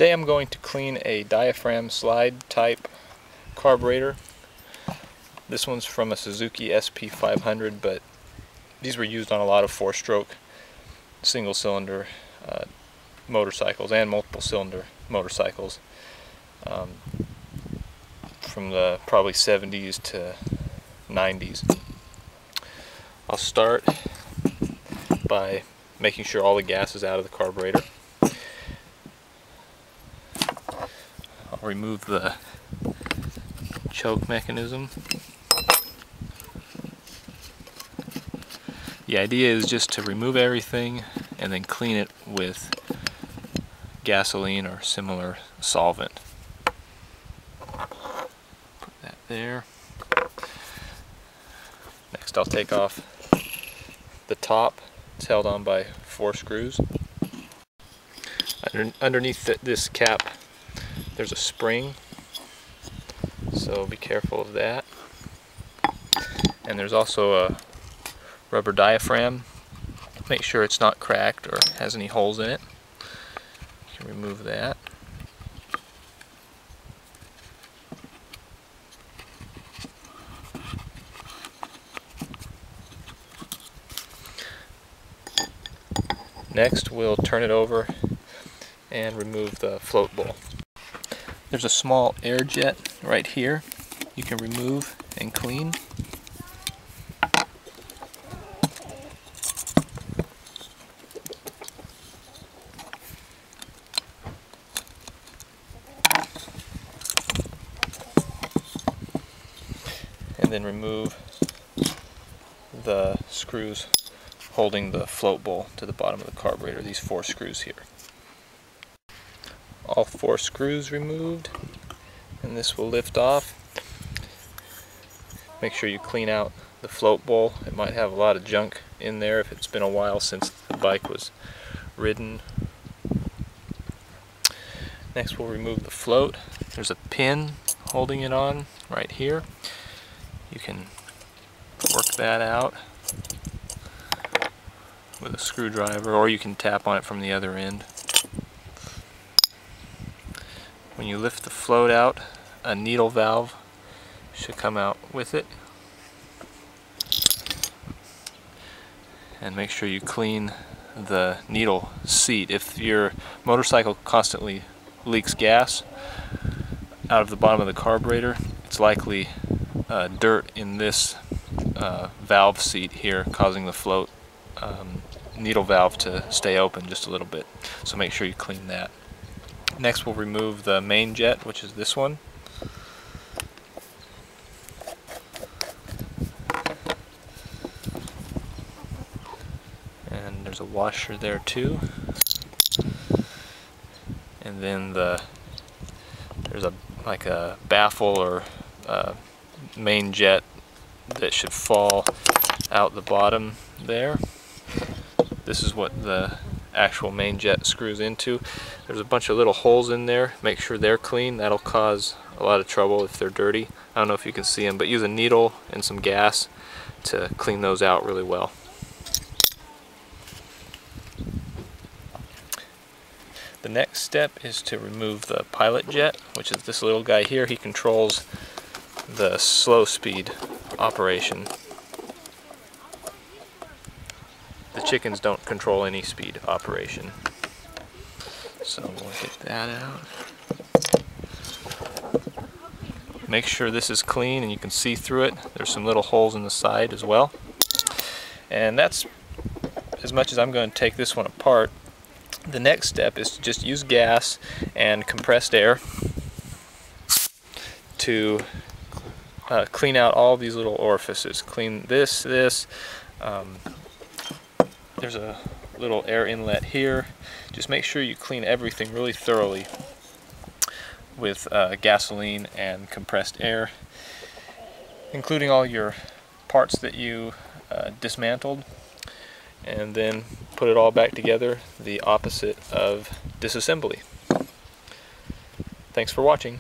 Today I'm going to clean a diaphragm slide type carburetor. This one's from a Suzuki SP500, but these were used on a lot of 4-stroke single cylinder motorcycles and multiple cylinder motorcycles from the probably 70s to 90s. I'll start by making sure all the gas is out of the carburetor. I'll remove the choke mechanism. The idea is just to remove everything and then clean it with gasoline or similar solvent. Put that there. Next I'll take off the top. It's held on by 4 screws. Underneath this cap there's a spring, so be careful of that. And there's also a rubber diaphragm. Make sure it's not cracked or has any holes in it. You can remove that. Next we'll turn it over and remove the float bowl. There's a small air jet right here you can remove and clean. And then remove the screws holding the float bowl to the bottom of the carburetor, these 4 screws here. All 4 screws removed, and this will lift off. Make sure you clean out the float bowl. It might have a lot of junk in there if it's been a while since the bike was ridden. Next we'll remove the float. There's a pin holding it on right here. You can work that out with a screwdriver, or you can tap on it from the other end. When you lift the float out, a needle valve should come out with it. And make sure you clean the needle seat. If your motorcycle constantly leaks gas out of the bottom of the carburetor, it's likely dirt in this valve seat here causing the float needle valve to stay open just a little bit. So make sure you clean that. Next we'll remove the main jet, which is this one. And there's a washer there too. And then there's like a baffle or main jet that should fall out the bottom there. This is what the actual main jet screws into. There's a bunch of little holes in there. Make sure they're clean. That'll cause a lot of trouble if they're dirty. I don't know if you can see them, but use a needle and some gas to clean those out really well. The next step is to remove the pilot jet, which is this little guy here. He controls the slow speed operation. The chickens don't control any speed operation. So we'll get that out. Make sure this is clean and you can see through it. There's some little holes in the side as well. And that's as much as I'm going to take this one apart. The next step is to just use gas and compressed air to clean out all these little orifices. Clean this. There's a little air inlet here. Just make sure you clean everything really thoroughly with gasoline and compressed air, including all your parts that you dismantled, and then put it all back together, the opposite of disassembly. Thanks for watching.